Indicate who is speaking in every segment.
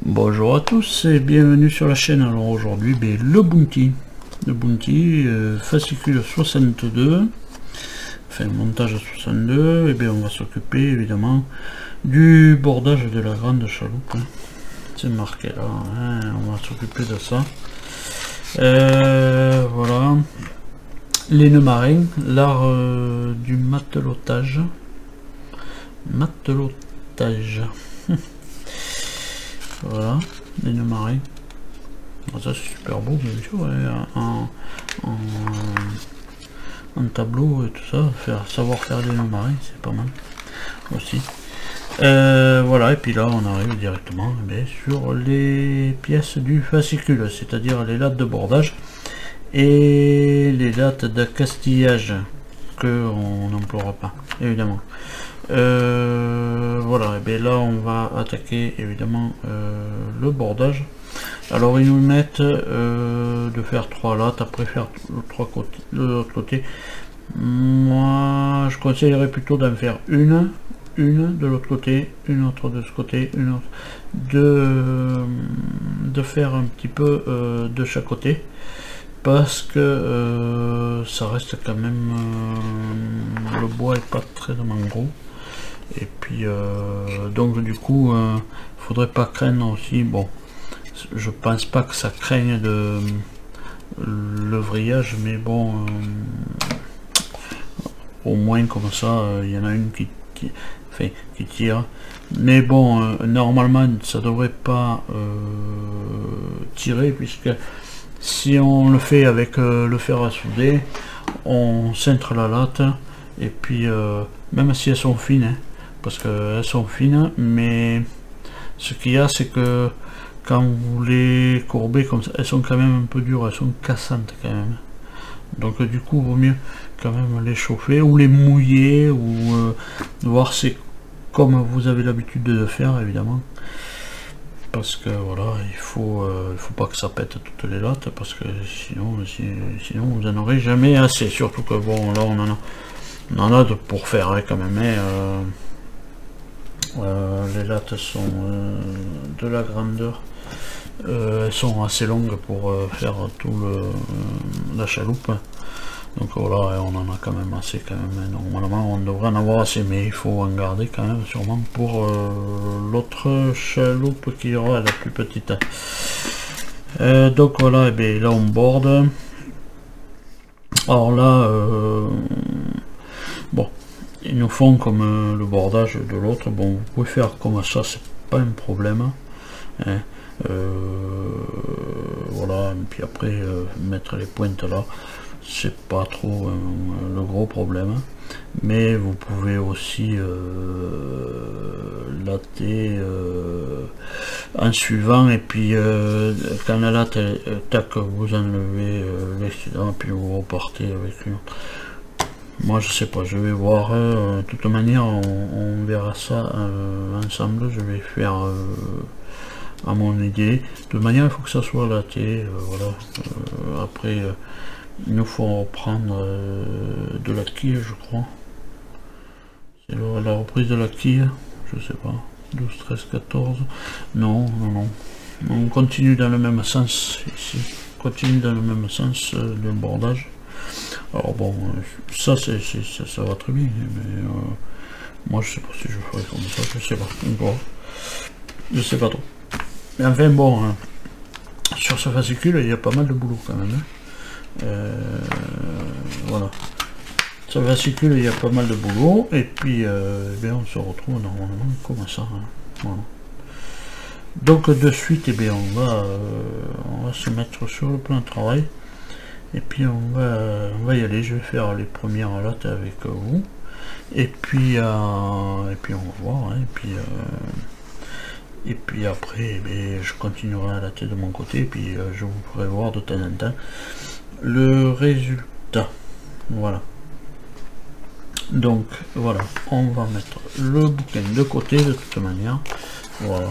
Speaker 1: Bonjour à tous et bienvenue sur la chaîne. Alors aujourd'hui le Bounty fascicule 62, enfin montage 62, et bien on va s'occuper évidemment du bordage de la grande chaloupe, c'est marqué là, hein, on va s'occuper de ça. Voilà, les nœuds marins, l'art du matelotage. Voilà, les nœuds marins. Ça c'est super beau, bien sûr, ouais, en tableau et tout ça, savoir faire des nœuds marins, c'est pas mal aussi. Voilà, et puis là on arrive directement sur les pièces du fascicule, c'est-à-dire les lattes de bordage et les lattes d'accastillage que on n'emploiera pas, évidemment. Voilà, et bien là on va attaquer évidemment le bordage. Alors ils nous mettent de faire 3 lattes, après faire l'autre côté. Moi je conseillerais plutôt d'en faire une de l'autre côté, une autre de ce côté, une autre de faire un petit peu de chaque côté, parce que ça reste quand même le bois est pas très gros, et puis donc du coup faudrait pas craindre aussi, bon je pense pas que ça craigne de le vrillage, mais bon au moins comme ça il y en a une qui tire, mais bon normalement ça devrait pas tirer, puisque si on le fait avec le fer à souder, on cintre la latte, et puis même si elles sont fines, hein, parce qu'elles sont fines, mais ce qu'il y a c'est que quand vous les courbez comme ça, elles sont quand même un peu dures, elles sont cassantes quand même, donc du coup vaut mieux quand même les chauffer ou les mouiller, ou voir c'est comme vous avez l'habitude de le faire évidemment, parce que voilà, il faut pas que ça pète toutes les lattes, parce que sinon vous en aurez jamais assez, surtout que bon là on en a pour faire hein, quand même, mais les lattes sont de la grandeur, elles sont assez longues pour faire tout la chaloupe, donc voilà, on en a quand même assez quand même. Normalement on devrait en avoir assez, mais il faut en garder quand même sûrement pour l'autre chaloupe qui aura la plus petite. Donc voilà, et bien là on borde. Alors là bon, ils nous font comme le bordage de l'autre. Bon, vous pouvez faire comme ça, c'est pas un problème, hein. Voilà, et puis après mettre les pointes là, c'est pas trop le gros problème, mais vous pouvez aussi latter en suivant, et puis quand la latte tac, vous enlevez l'excédent, puis vous repartez avec une autre. Moi je sais pas, je vais voir, de toute manière on verra ça ensemble, je vais faire à mon idée. De toute manière il faut que ça soit latté, voilà. Après il nous faut reprendre de la quille, je crois. C'est la reprise de la quille, je sais pas. 12, 13, 14. Non. On continue dans le même sens ici. On continue dans le même sens le bordage. Alors bon, ça va très bien, mais moi je sais pas si je ferai comme ça, je sais pas. Bon, je sais pas trop. Mais enfin bon, hein, sur ce fascicule il y a pas mal de boulot quand même. Hein. Voilà, ça fascicule, il y a pas mal de boulot, et puis bien, on se retrouve normalement comme ça, hein. Voilà. Donc de suite, bien, on va se mettre sur le plan de travail, et puis on va y aller. Je vais faire les premières lattes avec vous, et puis on va voir, hein, et puis après je continuerai à latter de mon côté, et puis je vous ferai voir de temps en temps le résultat. Voilà, donc voilà, on va mettre le bouquin de côté de toute manière, voilà,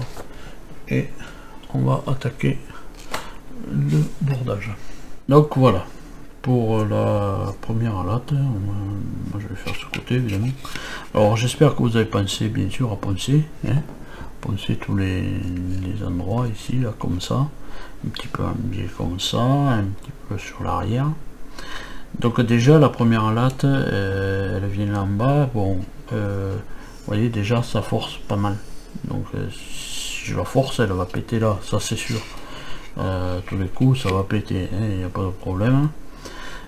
Speaker 1: et on va attaquer le bordage. Donc voilà, pour la première latte. Moi je vais faire ce côté évidemment. Alors j'espère que vous avez pensé bien sûr à poncer, hein, poncer tous les endroits ici là comme ça, un petit peu un biais comme ça, un petit peu sur l'arrière. Donc déjà la première latte elle vient là en bas, bon vous voyez déjà ça force pas mal, donc si je la force elle va péter là, ça c'est sûr. Tous les coups ça va péter, il n'y a pas de problème.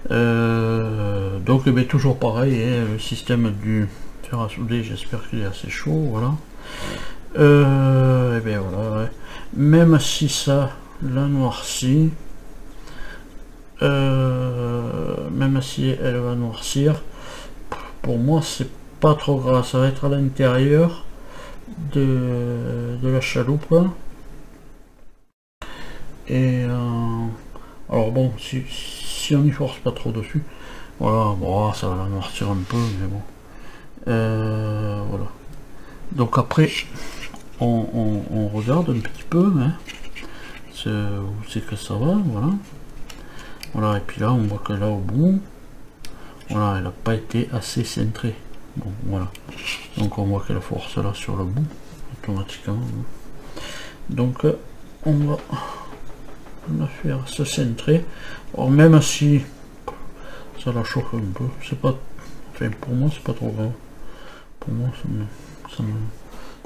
Speaker 1: Donc toujours pareil, hein, le système du fer à souder, j'espère qu'il est assez chaud, voilà. Et bien voilà, ouais. Même si ça la noircit, même si elle va noircir, pour moi c'est pas trop grave, ça va être à l'intérieur de la chaloupe. Et alors bon, si on y force pas trop dessus, voilà, bon, ça va la noircir un peu, mais bon. Voilà. Donc après, on regarde un petit peu, hein, où c'est que ça va, voilà. Voilà, et puis là, on voit que là au bout, voilà, elle n'a pas été assez centrée. Bon, voilà. Donc on voit qu'elle force là sur le bout, automatiquement. Donc on va la faire se centrer. Or même si ça la chauffe un peu, c'est pas, enfin pour moi c'est pas trop grave. Pour moi ça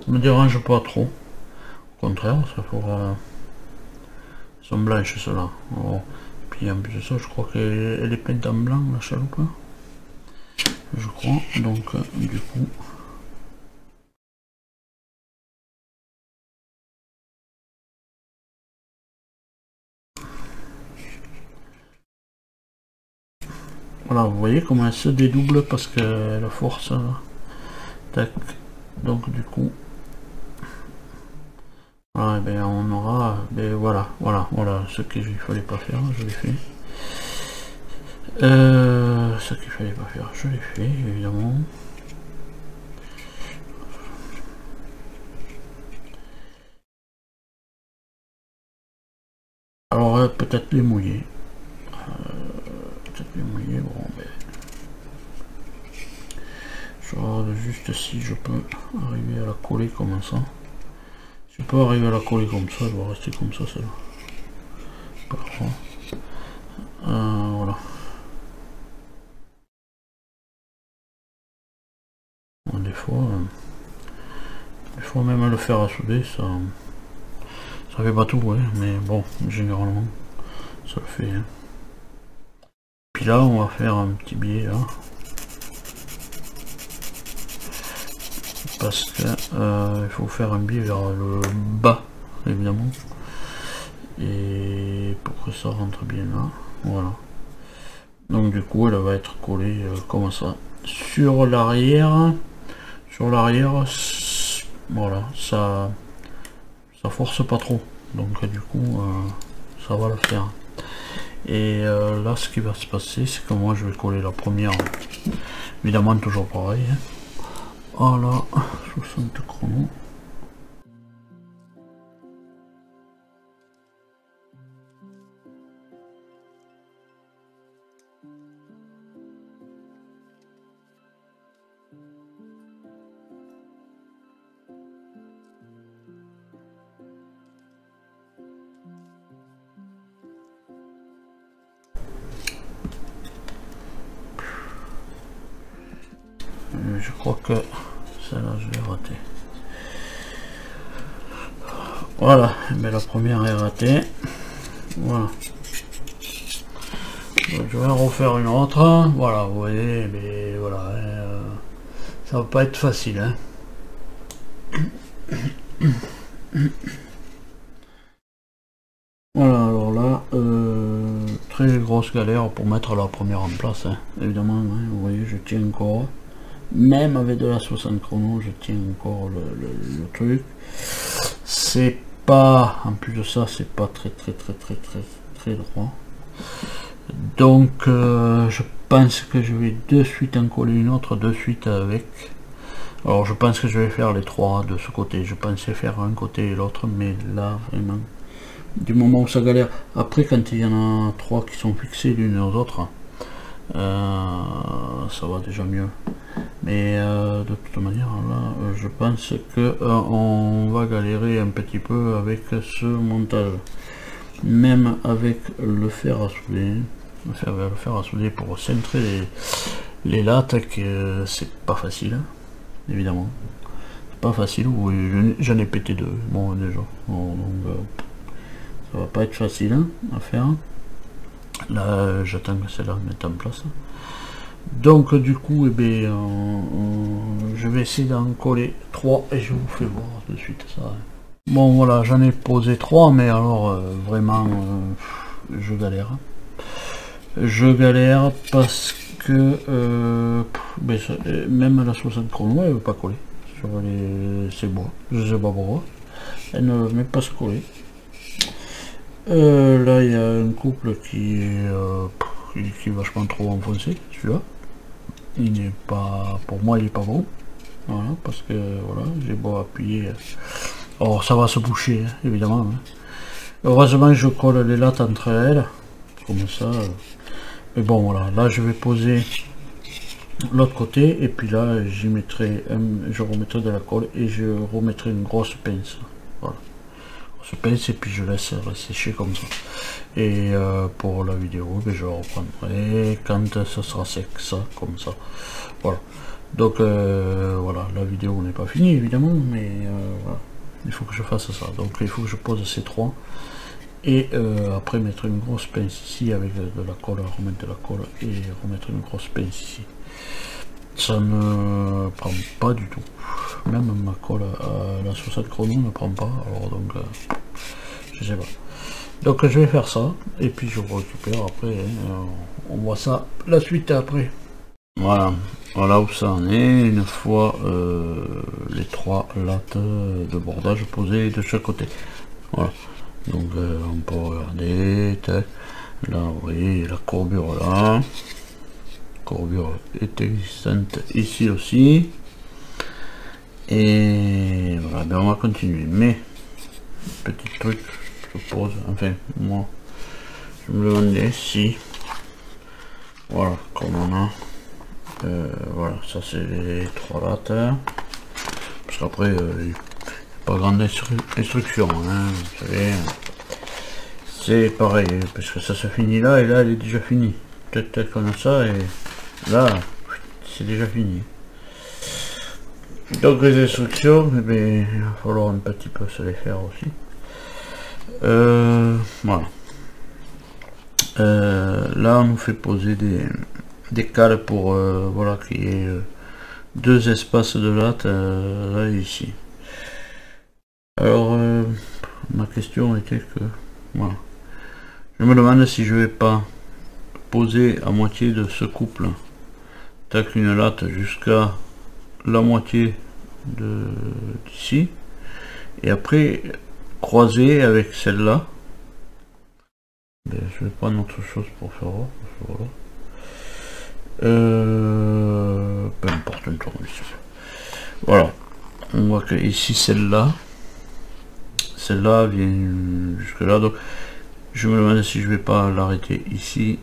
Speaker 1: me dérange pas trop. Au contraire, ça fera, elles sont blanches ceux-là. Puis en plus de ça, je crois qu'elle est peinte en blanc la chaloupe. Je crois, donc du coup. Voilà, vous voyez comment elle se dédouble parce que la force, tac, donc du coup, voilà, et bien on aura, voilà, ce qu'il fallait pas faire, je l'ai fait. Ce qu'il fallait pas faire, je l'ai fait, évidemment. Alors peut-être les mouiller. Bon, mais je regarde juste si je peux arriver à la coller comme ça. Si je peux arriver à la coller comme ça, elle va rester comme ça, celle-là. Parfois. Voilà. Bon, des fois même le fer à souder, ça fait pas tout, ouais, mais bon, généralement, ça le fait. Hein. Puis là, on va faire un petit biais là. Parce que il faut faire un biais vers le bas, évidemment. Et pour que ça rentre bien là. Voilà. Donc du coup, elle va être collée comme ça. Sur l'arrière, voilà, ça force pas trop. Donc du coup, ça va le faire. Et là, ce qui va se passer, c'est que moi, je vais coller la première. Évidemment, toujours pareil. Hein. Voilà, 60 chronos. Je crois que celle-là je l'ai ratée. Voilà, mais la première est ratée. Voilà. Donc, je vais en refaire une autre. Voilà, vous voyez, mais voilà, ça va pas être facile. Hein. Voilà, alors là, très grosse galère pour mettre la première en place. Hein. Évidemment, hein, vous voyez, je tiens encore. Même avec de la 60 chrono, je tiens encore le truc. C'est pas, en plus de ça, c'est pas très droit. Donc je pense que je vais de suite en coller une autre de suite avec. Alors je pense que je vais faire les trois de ce côté. Je pensais faire un côté et l'autre, mais là vraiment, du moment où ça galère. Après, quand il y en a trois qui sont fixés l'une aux autres, Ça va déjà mieux. Mais de toute manière, là, je pense que on va galérer un petit peu avec ce montage. Même avec le fer à souder, le fer à souder pour centrer les lattes, que c'est pas facile, hein, évidemment. C'est pas facile, oui, j'en ai pété deux, bon déjà. Bon, donc, ça va pas être facile hein, à faire. Là, j'attends que celle-là mette en place. Donc du coup, eh bien, je vais essayer d'en coller 3 et je vous fais voir de suite ça. Bon voilà, j'en ai posé 3, mais alors vraiment, je galère. Je galère parce que même la 60 chrono, elle veut pas coller sur ces bois. Je sais pas pourquoi. Elle ne veut même pas se coller. Là, il y a un couple qui est vachement trop enfoncé, celui-là. Il n'est pas, pour moi, il est pas bon. Voilà, parce que voilà, j'ai beau appuyer. Alors, ça va se boucher, hein, évidemment. Hein. Heureusement, je colle les lattes entre elles, comme ça. Mais bon, voilà, là, je vais poser l'autre côté, et puis là, j'y mettrai, je remettrai de la colle et je remettrai une grosse pince. Voilà. Pince et puis je laisse sécher comme ça, et pour la vidéo je reprendrai quand ça sera sec, ça comme ça. Voilà, donc voilà, la vidéo n'est pas finie évidemment, mais voilà, il faut que je fasse ça. Donc il faut que je pose ces trois et après mettre une grosse pince ici avec de la colle, remettre de la colle et remettre une grosse pince ici. Ça ne prend pas du tout, même ma colle à la 60 chrono ne prend pas, alors donc je sais pas. Donc je vais faire ça et puis je récupère après, hein, on voit ça la suite après. Voilà, voilà où ça en est une fois les 3 lattes de bordage posées de chaque côté. Voilà, donc on peut regarder, tac, là vous voyez la courbure là. Courbure est existante ici aussi, et voilà, ben on va continuer, mais petit truc je pose, enfin moi je me demandais si, voilà, comme on a voilà, ça c'est les 3 lattes, parce qu'après il n'y a pas grande instruction, hein, vous savez, c'est pareil, parce que ça se finit là et là elle est déjà finie, peut-être qu'on a ça et là, c'est déjà fini. Donc les instructions, eh bien, il va falloir un petit peu se les faire aussi. Voilà. Là, on nous fait poser des cales pour voilà, qu'il y ait 2 espaces de latte là et ici. Alors, ma question était que, voilà, je me demande si je vais pas poser à moitié de ce couple. Tac, une latte jusqu'à la moitié d'ici et après croiser avec celle-là. Je vais prendre autre chose pour faire voilà. Peu importe un tournevis. Voilà, on voit que ici celle-là vient jusque là, donc je me demande si je vais pas l'arrêter ici,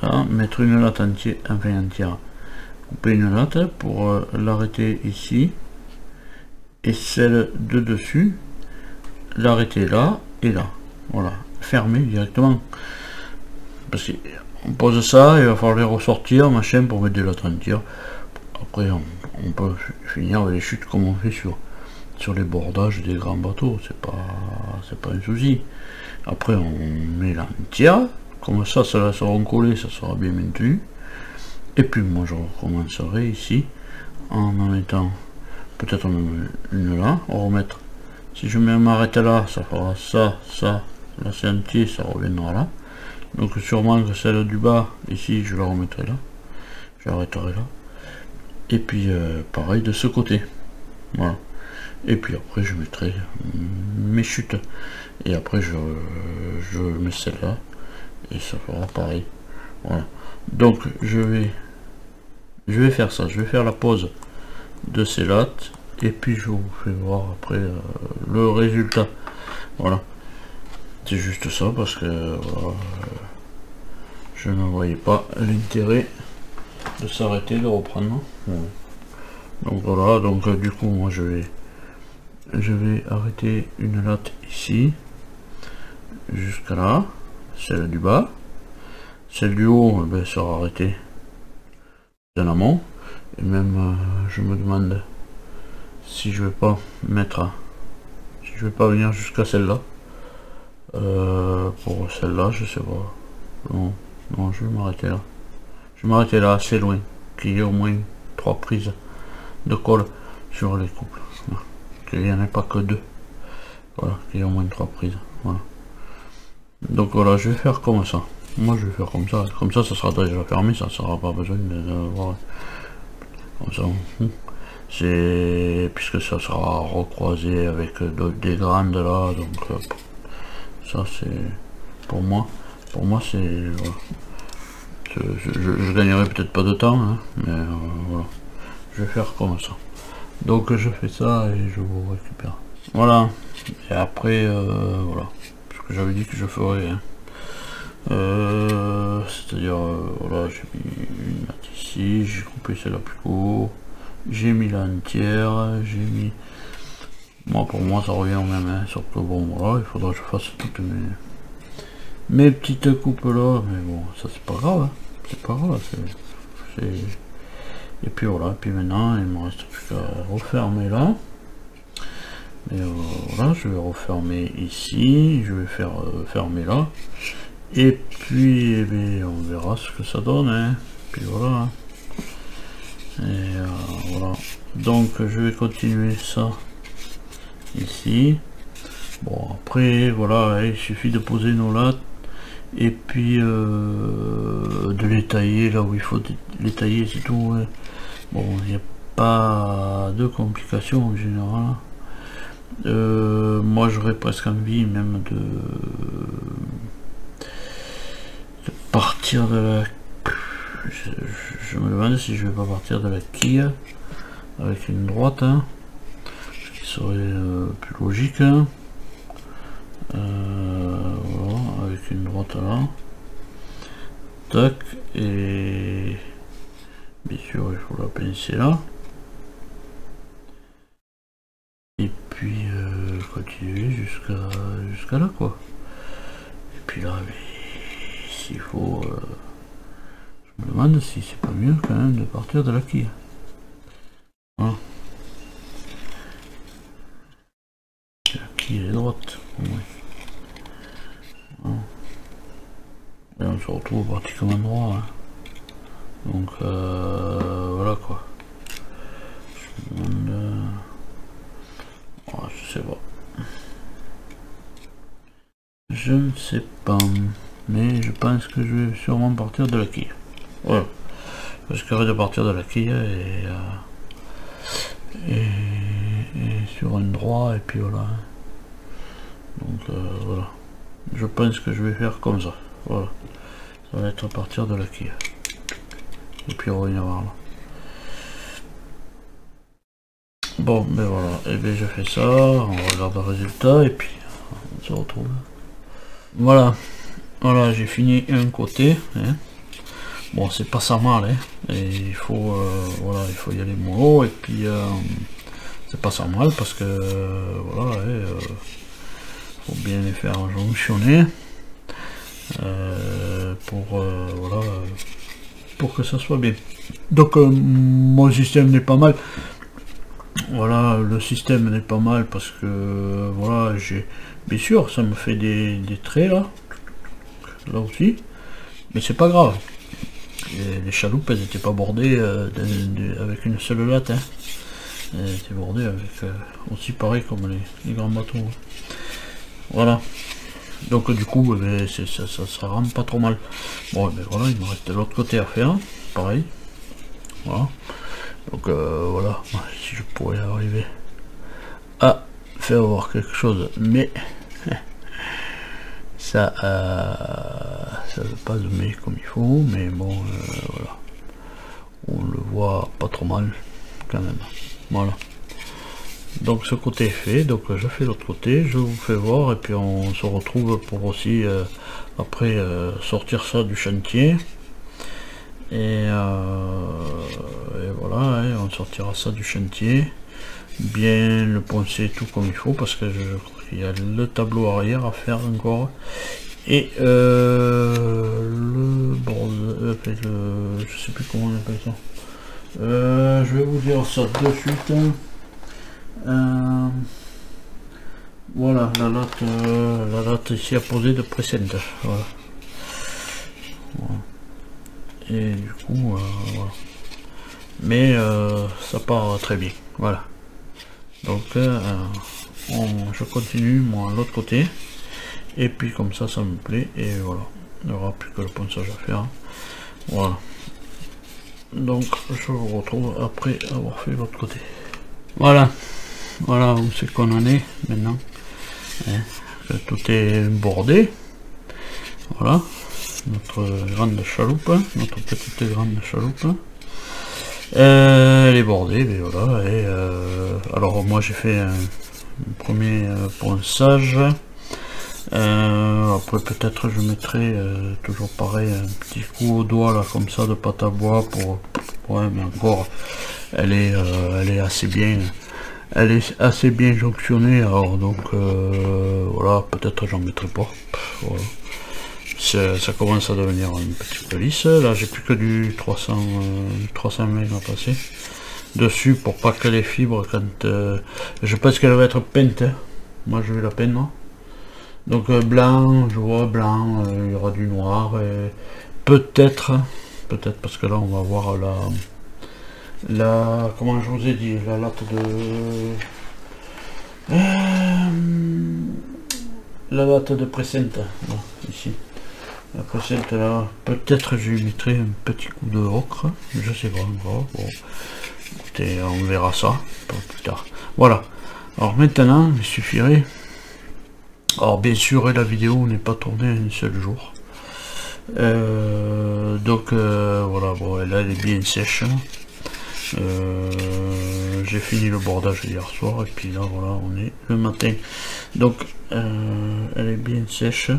Speaker 1: là, mettre une latte entière, enfin entière, couper une latte pour l'arrêter ici, et celle de dessus l'arrêter là et là, voilà, fermer directement, parce qu'on pose ça, il va falloir les ressortir machin pour mettre des lattes entières. Après on peut finir avec les chutes comme on fait sur les bordages des grands bateaux, c'est pas un souci. Après on met l'entière, comme ça sera collé, ça sera bien maintenu. Et puis moi je recommencerai ici en mettant peut-être une là, on va remettre, si je m'arrête là, ça fera ça, là c'est entier, ça reviendra là. Donc sûrement que celle du bas, ici je la remettrai là, j'arrêterai là. Et puis pareil de ce côté, voilà. Et puis après je mettrai mes chutes. Et après je mets celle-là, et ça fera pareil. Voilà. Donc je vais faire ça, je vais faire la pose de ces lattes et puis je vous fais voir après le résultat. Voilà, c'est juste ça parce que voilà, je ne voyais pas l'intérêt de s'arrêter, de reprendre. Donc voilà, donc du coup moi je vais arrêter une latte ici jusqu'à là, celle du bas, celle du haut sera arrêtée en amont, et même je me demande si je vais pas mettre, si je vais pas venir jusqu'à celle-là, pour celle-là je sais pas, non je vais m'arrêter là, assez loin, qu'il y ait au moins 3 prises de colle sur les couples, qu'il n'y en ait pas que 2, voilà, qu'il y ait au moins 3 prises, voilà. Donc voilà, je vais faire comme ça. Moi je vais faire comme ça ça sera déjà fermé, ça sera pas besoin de voir comme ça. C'est puisque ça sera recroisé avec des grandes là, donc ça c'est pour moi c'est voilà. Je gagnerai peut-être pas de temps, hein, mais voilà, je vais faire comme ça. Donc je fais ça et je vous récupère. Voilà, et après voilà, ce que j'avais dit que je ferais, hein. C'est-à-dire voilà, j'ai mis une latte ici, j'ai coupé celle-là plus court, j'ai mis l'entière, j'ai mis, moi pour moi ça revient au même, hein, sauf que bon voilà, il faudra que je fasse toutes mes petites coupes là, mais bon ça c'est pas grave, hein. C'est pas grave, et puis voilà, et puis maintenant il me reste plus qu'à refermer là. Et voilà, je vais refermer ici, je vais faire fermer là, et puis eh bien, on verra ce que ça donne, hein. Puis voilà, et voilà, donc je vais continuer ça ici. Bon après voilà, il suffit de poser nos lattes et puis de les tailler là où il faut les tailler, c'est tout, ouais. Bon, il n'y a pas de complications en général. Moi j'aurais presque envie même de partir de la... Je me demande si je vais pas partir de la quille avec une droite, hein, ce qui serait plus logique, hein. Voilà, avec une droite là, tac, et bien sûr il faut la pincer là, et puis continuer jusqu'à là quoi. Et puis là s'il faut, je me demande si c'est pas mieux quand même de partir de la quille. Voilà. La quille est droite au moins. Voilà. Et on se retrouve pratiquement droit, hein. Donc voilà quoi. Je me demande, je sais pas. Je ne sais pas, mais je pense que je vais sûrement partir de la quille. Voilà. Je risquerai de partir de la quille et sur un droit, et puis voilà. Donc voilà. Je pense que je vais faire comme ça. Voilà. Ça va être à partir de la quille. Et puis revenir voir là. Bon, ben voilà. Et bien je fais ça, on regarde le résultat et puis on se retrouve. Voilà. Voilà, j'ai fini un côté, hein. Bon, c'est pas ça mal, hein. Et il faut voilà, il faut y aller mollo, et puis c'est pas ça mal parce que voilà, faut bien les faire jonctionner voilà, pour que ça soit bien. Donc mon système n'est pas mal. Voilà, le système n'est pas mal parce que voilà, j'ai bien sûr ça me fait des traits là aussi, mais c'est pas grave. Et les chaloupes elles n'étaient pas bordées avec une seule latte, hein. Elles étaient bordées avec aussi pareil comme les grands bateaux, hein. Voilà, donc du coup ça rend pas trop mal. Bon, ben voilà, il me reste de l'autre côté à faire, pareil. Voilà, donc voilà, si je pourrais arriver à faire voir quelque chose, mais ça veut pas zoomer comme il faut, mais bon voilà, on le voit pas trop mal quand même. Voilà, donc ce côté est fait, donc je fais l'autre côté, je vous fais voir, et puis on se retrouve pour aussi après sortir ça du chantier. Et voilà, hein, on sortira ça du chantier, bien le poncer tout comme il faut, parce que je crois qu'il y a le tableau arrière à faire encore, et le bord, je sais plus comment on appelle ça, je vais vous dire ça de suite. Voilà la latte ici à poser de précédente, voilà. Et du coup voilà. Mais ça part très bien, voilà. Donc je continue moi l'autre côté, et puis comme ça me plaît, et voilà, il n'y aura plus que le ponçage à faire, voilà. Donc je vous retrouve après avoir fait l'autre côté. Voilà où c'est qu'on en est maintenant, hein, tout est bordé, voilà. Notre grande chaloupe, notre petite grande chaloupe, elle est bordée, mais voilà. Et alors moi j'ai fait un premier ponçage, après peut-être je mettrai toujours pareil un petit coup au doigt là comme ça de pâte à bois pour ouais, mais encore elle est assez bien, jonctionnée, alors donc voilà, peut-être j'en mettrai pas, voilà. Ça commence à devenir une petite lisse. Là j'ai plus que du 320 à passer dessus pour pas que les fibres, quand je pense qu'elle va être peinte, hein. Moi je vais la peindre, donc blanc, je vois blanc, il y aura du noir, et peut-être parce que là on va voir la comment je vous ai dit, la latte de précédente, ici. La précédente là, peut-être je lui mettrai un petit coup de ocre, je sais pas encore. Bon, écoutez, on verra ça plus tard. Voilà. Alors maintenant, il suffirait. Alors bien sûr, la vidéo n'est pas tournée un seul jour. Donc voilà, bon, elle est bien sèche. J'ai fini le bordage hier soir, et puis là voilà, on est le matin. Donc elle est bien sèche.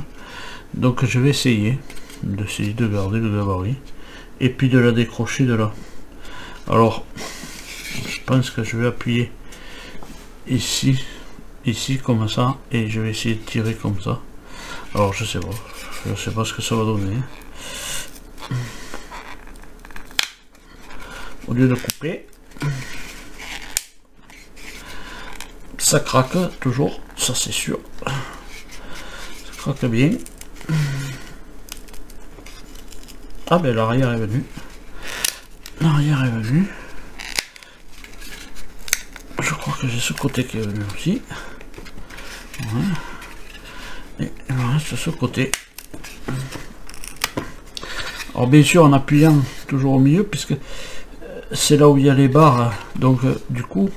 Speaker 1: Donc je vais essayer de garder le gabarit, et puis de la décrocher de là. Alors je pense que je vais appuyer ici comme ça, et je vais essayer de tirer comme ça. Alors je sais pas ce que ça va donner. Au lieu de couper, ça craque toujours, ça c'est sûr, ça craque bien. Ah ben l'arrière est venu, je crois que j'ai ce côté qui est venu aussi, voilà. Et il me reste ce côté. Alors bien sûr en appuyant toujours au milieu, puisque c'est là où il y a les barres, donc du coup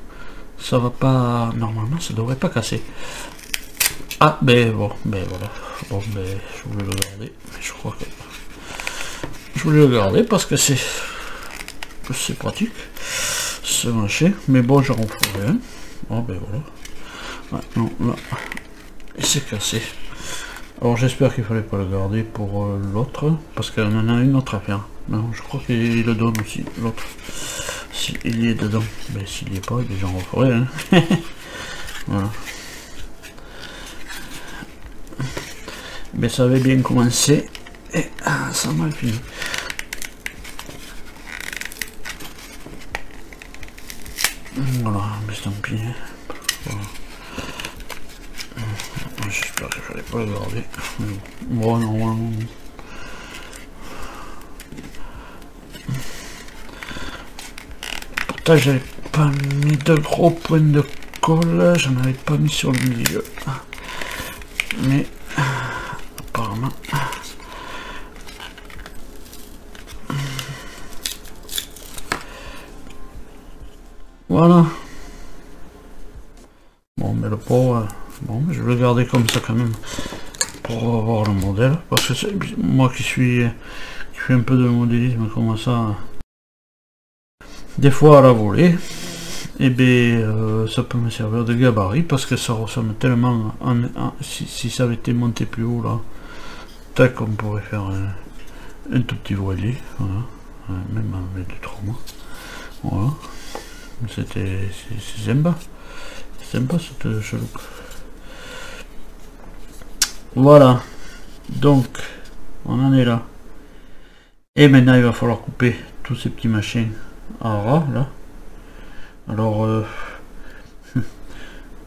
Speaker 1: ça va pas, normalement ça devrait pas casser. Ah ben bon, ben voilà, bon ben je voulais le garder, mais je crois que je voulais le garder parce que c'est pratique ce machin, mais bon j'en ferai un. Oh ben voilà, ouais, non là il s'est cassé. Alors j'espère qu'il fallait pas le garder pour l'autre, parce qu'on en a une autre à faire. Non, je crois qu'il le donne aussi, l'autre. S'il y est dedans. Mais s'il n'y est pas, j'en referai. Hein. Voilà. Mais ça avait bien commencé. Et ça a mal fini. Voilà, mais tant pis. Voilà. J'espère qu'il fallait pas le garder. Bon, normalement. Pourtant, j'avais pas mis de gros points de colle, j'en avais pas mis sur le milieu. Mais apparemment. Voilà. Bon, mais le pot, bon, je vais le garder comme ça quand même pour voir le modèle, parce que c'est moi qui fais un peu de modélisme comme ça, des fois à la volée, et bien ça peut me servir de gabarit, parce que ça ressemble tellement si ça avait été monté plus haut là, Tac, on pourrait faire un tout petit voilier, voilà. Même avec 2-3 mois. Voilà. C'est sympa. C'est sympa cette chaloupe. Voilà. Donc, on en est là. Et maintenant, il va falloir couper tous ces petits machins à ras, là. Alors,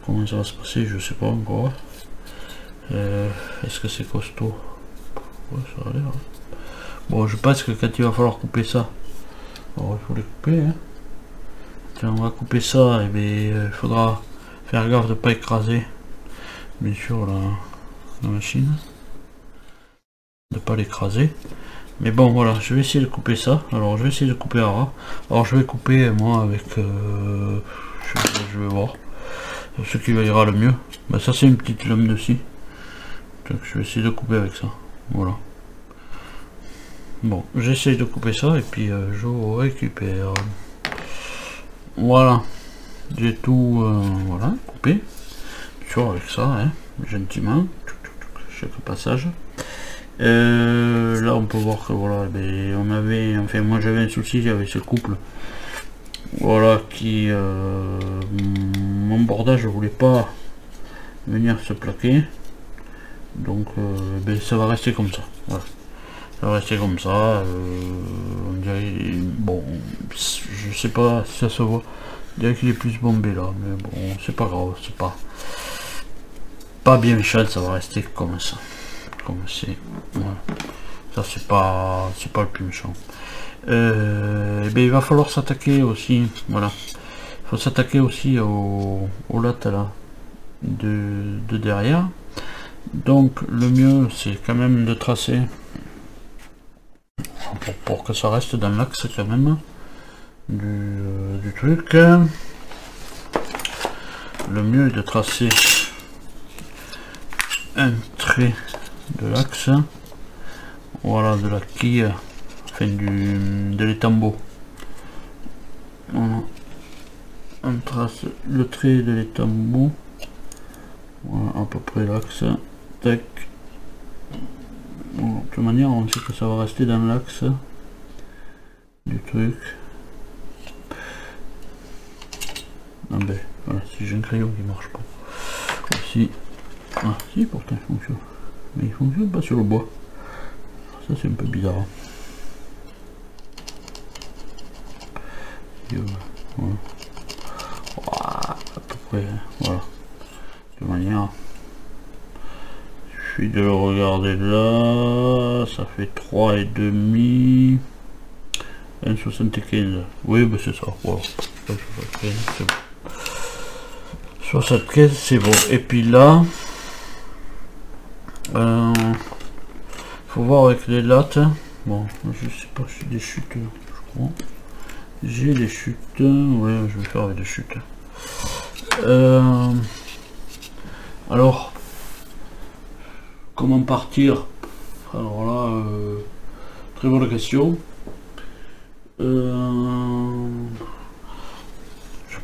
Speaker 1: comment ça va se passer, je sais pas encore. Est-ce que c'est costaud? Ouais, ça a l'air. Bon, je pense que quand il va falloir couper ça, alors il faut les couper, hein. Quand on va couper ça, et bien, il faudra faire gaffe de ne pas écraser, bien sûr, la machine, de ne pas l'écraser. Mais bon, voilà, je vais essayer de couper ça. Alors, je vais essayer de couper à ras. Alors, je vais couper, moi, avec... je vais voir ce qui va ira le mieux. Ben, ça, c'est une petite lame de scie. Donc, je vais essayer de couper avec ça. Voilà. Bon, j'essaye de couper ça et puis je récupère. Voilà. J'ai tout voilà, coupé. Toujours avec ça, hein, gentiment. Chaque passage. Là on peut voir que voilà, ben, on avait, enfin moi j'avais un souci avec ce couple, voilà, qui mon bordage je voulais pas venir se plaquer, donc ben, ça va rester comme ça, voilà. Ça va rester comme ça, on dirait, bon, je sais pas si ça se voit, on dirait qu'il est plus bombé là, mais bon, c'est pas grave, c'est pas bien méchant, ça va rester comme ça. Comme c'est, voilà. Ça c'est pas le plus méchant. Ben, il va falloir s'attaquer aussi, voilà, il faut s'attaquer aussi au lattes là de derrière. Donc le mieux c'est quand même de tracer pour que ça reste dans l'axe quand même du truc. Le mieux est de tracer un trait de l'axe, voilà, de la quille, enfin de l'étambeau. Voilà. On trace le trait de l'étambeau, voilà, à peu près l'axe, tac. Bon, de toute manière on sait que ça va rester dans l'axe du truc. Ah ben voilà, si j'ai un crayon qui marche pas ici. Ah si, pourtant il fonctionne, mais il fonctionne pas sur le bois, ça c'est un peu bizarre. Et voilà. À peu près, voilà. De manière, il suffit de le regarder là, ça fait 3,5, 1,75. Oui, ben c'est ça, voilà. 75 c'est bon. Et puis là, faut voir avec les lattes. Bon, je sais pas, j'ai des chutes, je crois. J'ai des chutes, ouais, je vais faire avec des chutes. Alors, comment partir? Alors là, très bonne question. Je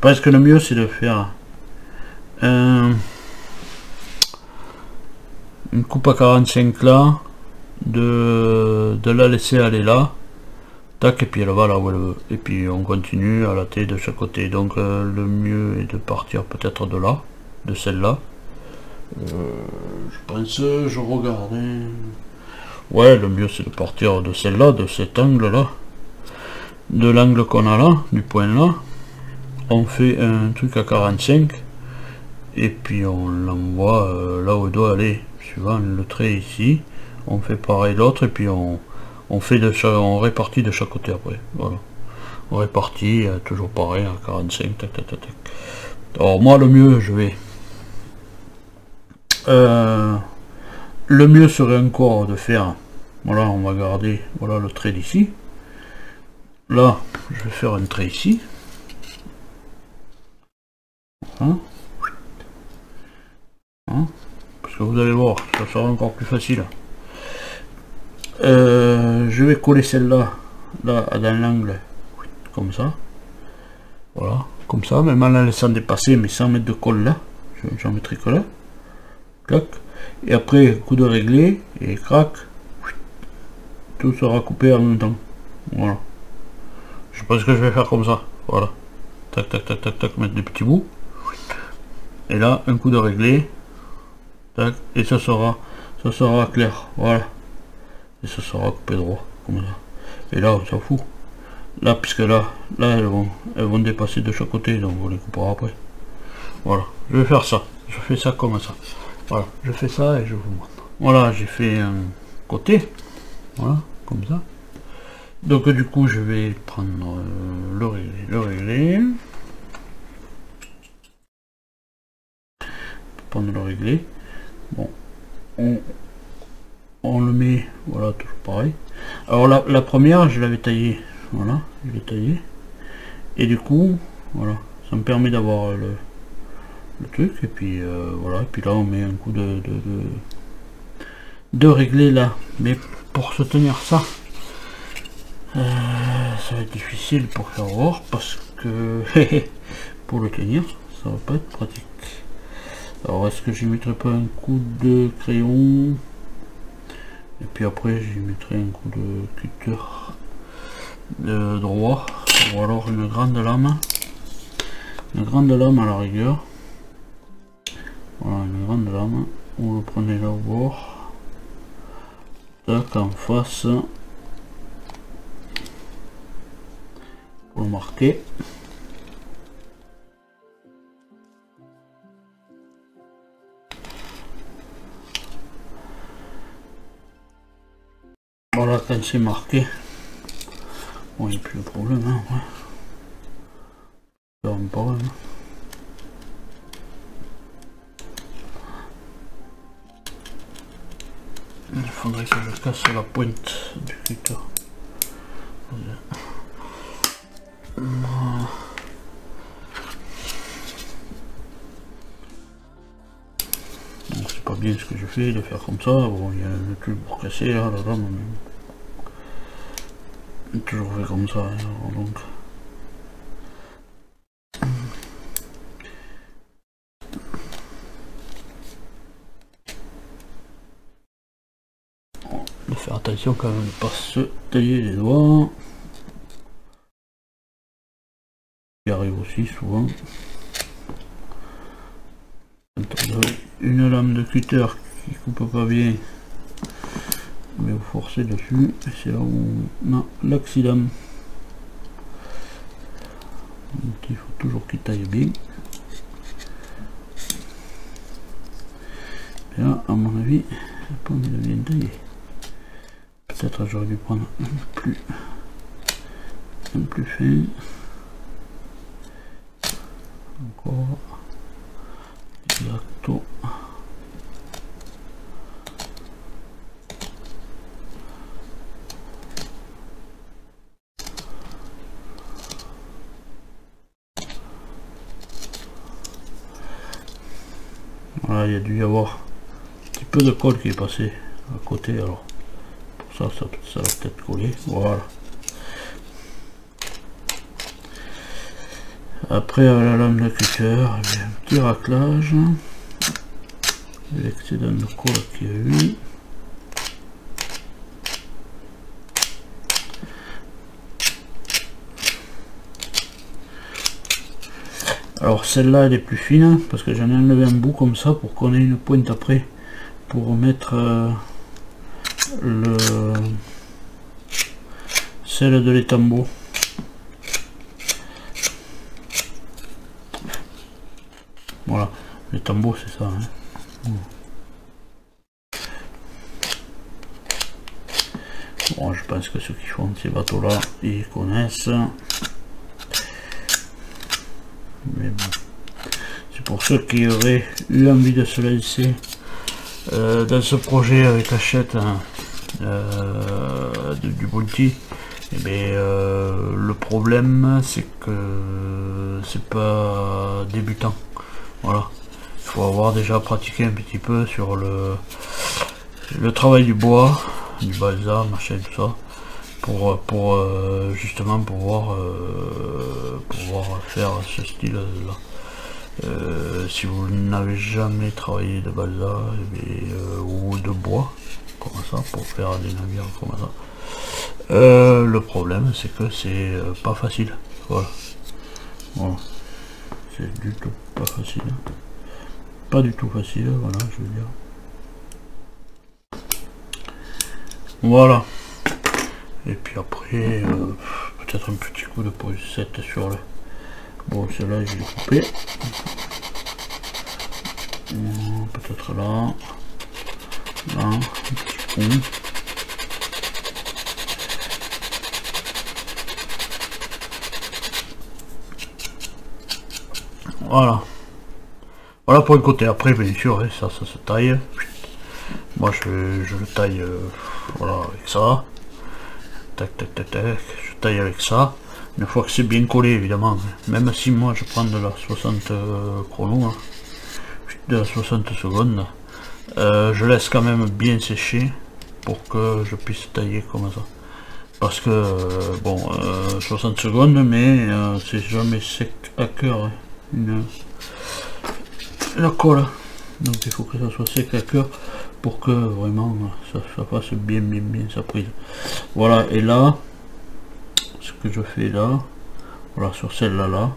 Speaker 1: pense que le mieux c'est de faire une coupe à 45 là, de la laisser aller là, tac, et puis elle va là où elle veut, et puis on continue à latter de chaque côté. Donc le mieux est de partir peut-être de là, de celle-là. Je pense, je regarde, hein. Ouais, le mieux c'est de partir de celle-là, de cet angle là, de l'angle qu'on a là, du point là. On fait un truc à 45 et puis on l'envoie là où il doit aller, suivant le trait ici. On fait pareil l'autre et puis on fait on répartit de chaque côté après, voilà. On répartit toujours pareil à 45, tac tac tac tac. Alors moi le mieux je vais le mieux serait encore de faire, voilà, on va garder, voilà, le trait d'ici. Là je vais faire un trait ici. Hein, parce que vous allez voir, ça sera encore plus facile. Je vais coller celle-là là dans l'angle comme ça, voilà, comme ça, même en la laissant dépasser, mais sans mettre de colle là, j'en mettrai que là, clac, et après coup de régler et crac, tout sera coupé en même temps. Voilà. Je pense que je vais faire comme ça. Voilà. Tac, tac, tac, tac, tac, mettre des petits bouts. Et là, un coup de réglé. Tac, et ça sera clair. Voilà. Et ça sera coupé droit, comme ça. Et là, on s'en fout. Là, puisque là, elles vont dépasser de chaque côté, donc on les coupera après. Voilà. Je vais faire ça. Je fais ça comme ça. Voilà. Je fais ça et je vous montre. Voilà, j'ai fait un côté. Voilà, comme ça. Donc du coup, je vais prendre le réglé. Prendre le réglé. Bon, on le met, voilà, toujours pareil. Alors la première, je l'avais taillée. Voilà, je l'ai taillé. Et du coup, voilà, ça me permet d'avoir le truc. Et puis voilà, et puis là, on met un coup de réglé là. Mais pour se tenir ça, ça va être difficile pour faire voir parce que pour le tenir ça va pas être pratique. Alors est-ce que je mettrai pas un coup de crayon et puis après j'y mettrai un coup de cutter de droit ou alors une grande lame à la rigueur. Voilà, une grande lame, vous le prenez là au bord, tac, en face pour le marquer. Voilà, quand c'est marqué, bon, il n'y a plus de problème, hein, ouais. C'est un problème. Il faudrait que je casse la pointe du cutter. C'est pas bien ce que je fais de faire comme ça. Bon, il y a le truc pour casser là, mais j'ai toujours fait comme ça, alors, donc. De faire attention quand même de ne pas se tailler les doigts. Il arrive aussi souvent. Quand on a une lame de cutter qui coupe pas bien, mais vous forcez dessus, c'est là où on a l'accident. Il faut toujours qu'il taille bien. Et là, à mon avis, j'ai pas envie de bien tailler. Peut-être j'aurais dû prendre un plus fin. Encore. Exacto. Voilà, il y a dû y avoir un petit peu de colle qui est passé à côté, alors pour ça va peut-être coller. Voilà. Après à la lame de cutter, un petit raclage, l'excédent de colle qu'il y a eu. Alors celle-là elle est plus fine parce que j'en ai enlevé un bout comme ça pour qu'on ait une pointe après pour mettre celle de l'étambeau. Voilà, l'étambeau c'est ça. Hein. Bon, je pense que ceux qui font ces bateaux là ils connaissent. Mais bon, c'est pour ceux qui auraient eu envie de se lancer dans ce projet avec Hachette du Bounty. Et bien, le problème c'est que c'est pas débutant. Voilà, il faut avoir déjà pratiqué un petit peu sur le travail du bois, du balsa, machin, tout ça, pour justement pouvoir faire ce style là. Si vous n'avez jamais travaillé de balsa ou de bois comme ça pour faire des navires comme ça, Le problème c'est que c'est pas facile, voilà. C'est du tout pas facile, pas du tout facile, voilà, je veux dire. Voilà. Et puis après, peut-être un petit coup de poussette sur le... Bon, celle-là, je l'ai coupé. Peut-être là. Là, un petit coup. Voilà. Voilà pour le côté. Après, bien sûr, ça se taille. Moi, je le taille, voilà, avec ça. Tac, tac, tac, tac. Je taille avec ça. Une fois que c'est bien collé, évidemment. Même si moi, je prends de la 60 chrono, hein, de la 60 secondes, je laisse quand même bien sécher pour que je puisse tailler comme ça. Parce que, bon, 60 secondes, mais c'est jamais sec à cœur, hein, la colle. Donc il faut que ça soit sec à cœur pour que vraiment ça fasse bien sa prise. Voilà, et là, ce que je fais là, voilà, sur celle-là, là,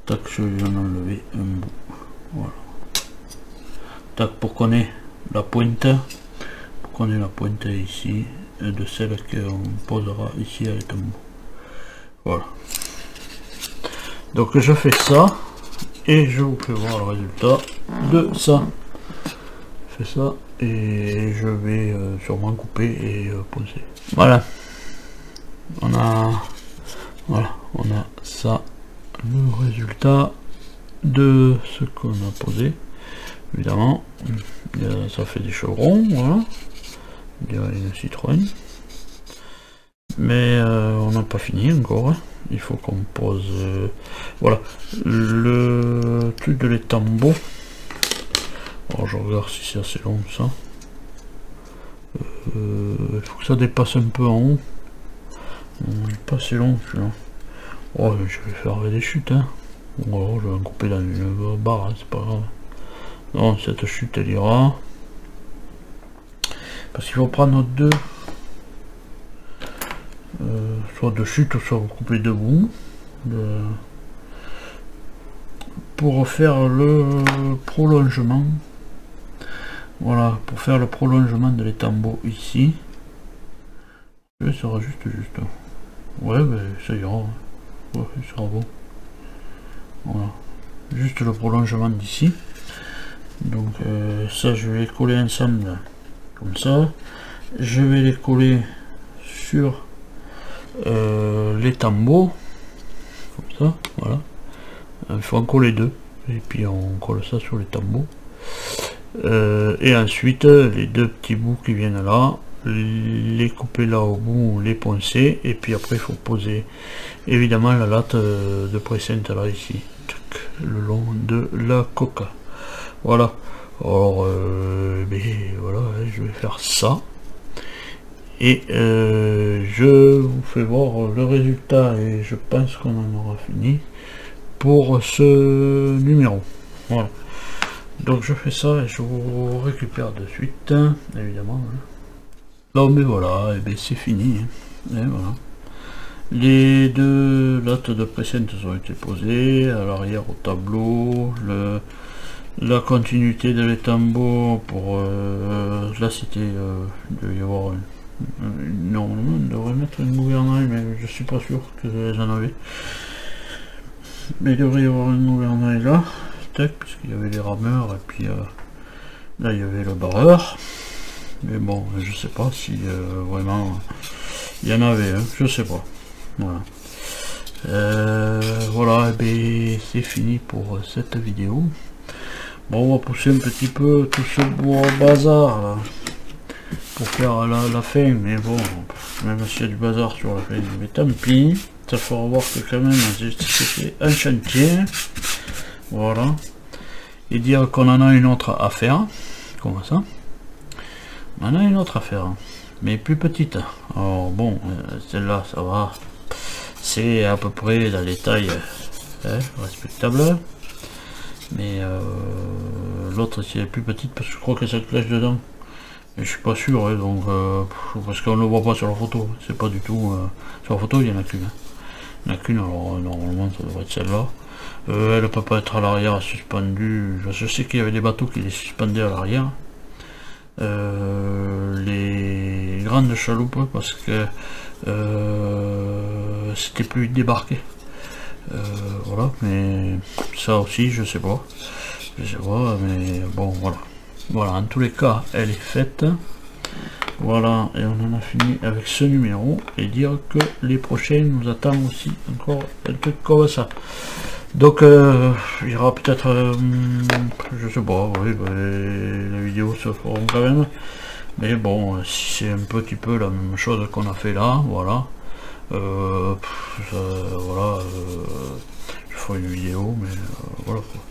Speaker 1: tac, je vais en enlever un bout. Voilà. Tac, pour qu'on ait la pointe, ici, de celle qu'on posera ici avec un bout. Voilà. Donc je fais ça et je vous fais voir le résultat de ça. Je fais ça et je vais sûrement couper et poser. Voilà. On a ça, le résultat de ce qu'on a posé. Évidemment, ça fait des chevrons, voilà. Il y a une Citroën. Mais on n'a pas fini encore, hein. Il faut qu'on pose voilà le truc de l'étambeau. Alors je regarde si c'est assez long ça. Il faut que ça dépasse un peu en haut. Pas assez long celui-là. Oh, je vais faire des chutes, hein. Oh, je vais en couper dans une barre, hein, c'est pas grave. Non, cette chute elle ira. Parce qu'il faut prendre deux. Soit de chute, soit vous coupez deux bouts pour faire le prolongement. Voilà, pour faire le prolongement de l'étambeau ici. Et ça sera juste. Ouais, ben ça ira. Ouais, ça sera bon. Voilà, juste le prolongement d'ici. Donc ça, je vais les coller ensemble comme ça. Je vais les coller sur l'étambeau comme ça, voilà. Il faut en coller deux et puis on colle ça sur l'étambeau, et ensuite les deux petits bouts qui viennent là, les couper là au bout, les poncer, et puis après il faut poser évidemment la latte de précinte là ici, le long de la coque. Voilà. Alors voilà, je vais faire ça. Et je vous fais voir le résultat et je pense qu'on en aura fini pour ce numéro. Voilà. Donc je fais ça et je vous récupère de suite, évidemment. Non mais voilà, et bien c'est fini. Et voilà. Les deux lattes de précinte ont été posées à l'arrière au tableau. La continuité de l'étambeau pour là c'était il devait y avoir non, on devrait mettre une gouvernail, mais je suis pas sûr que j'en avais. Mais il devrait y avoir une gouvernail là, puisqu'il y avait les rameurs, et puis là il y avait le barreur. Mais bon, je sais pas si vraiment il y en avait, hein, je sais pas. Voilà. Voilà, et bien c'est fini pour cette vidéo. Bon, on va pousser un petit peu tout ce beau bazar là, pour faire la fin, mais bon, même s'il y a du bazar sur la fin, mais tant pis, ça fera voir que quand même c'était un chantier. Voilà, et dire qu'on en a une autre à faire. Comment ça? On en a une autre à faire, mais plus petite. Alors bon, celle-là ça va, c'est à peu près dans les tailles respectables, mais l'autre c'est plus petite parce que je crois que ça cloche dedans. Et je suis pas sûr, hein, donc parce qu'on ne le voit pas sur la photo, c'est pas du tout sur la photo il y en a qu'une, hein. Il y en a qu'une, alors normalement ça devrait être celle-là. Elle peut pas être à l'arrière suspendue. Je sais qu'il y avait des bateaux qui les suspendaient à l'arrière, les grandes chaloupes, parce que c'était plus vite débarqué. Voilà, mais ça aussi je sais pas, mais bon, voilà. Voilà, en tous les cas, elle est faite. Voilà, et on en a fini avec ce numéro, et dire que les prochains nous attendent aussi encore un truc comme ça. Donc il y aura peut-être, je sais pas, oui, les vidéos se feront quand même, mais bon, si c'est un petit peu la même chose qu'on a fait là, voilà, voilà, je ferai une vidéo, mais voilà quoi.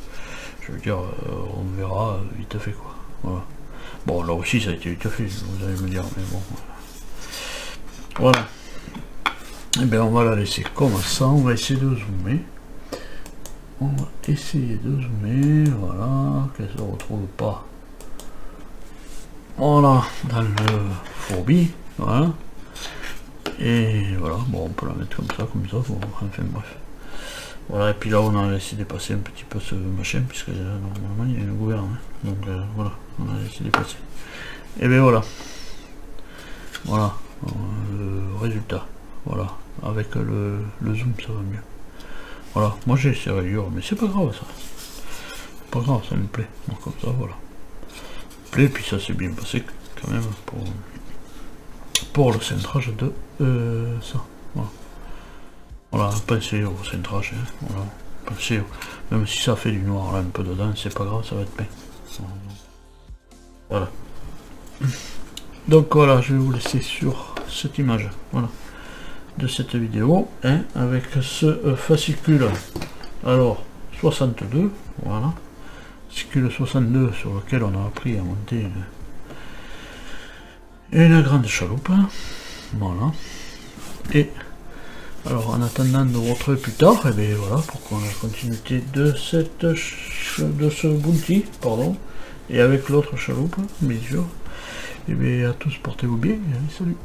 Speaker 1: Je veux dire, on verra vite fait quoi. Voilà. Bon, là aussi ça a été vite fait, vous allez me dire, mais bon. Voilà. Et bien on va la laisser comme ça, on va essayer de zoomer. On va essayer de zoomer, voilà, qu'elle se retrouve pas. Voilà, dans le fourbi, voilà. Et voilà, bon on peut la mettre comme ça, bon, enfin bref. Voilà, et puis là on a laissé dépasser un petit peu ce machin, puisque normalement il y a une gouverne, hein. Donc voilà, on a laissé dépasser. Et bien voilà. Voilà, le résultat. Voilà, avec le zoom ça va mieux. Voilà, moi j'ai essayé dur, mais c'est pas grave ça. Pas grave, ça me plaît. Donc comme ça, voilà. Ça me plaît, puis ça s'est bien passé quand même pour le centrage de ça. Voilà. Voilà, pensez au centrage, hein. Voilà. Pensez même si ça fait du noir là un peu dedans, c'est pas grave, ça va être bien. Voilà. Donc voilà, je vais vous laisser sur cette image, voilà, de cette vidéo, hein, avec ce fascicule, alors 62, voilà, fascicule 62 sur lequel on a appris à monter une grande chaloupe, voilà, et alors en attendant de vous retrouver plus tard, et bien voilà, pour qu'on ait la continuité de ce bounty, pardon, et avec l'autre chaloupe, bien sûr. Et bien à tous, portez-vous bien, et allez, salut.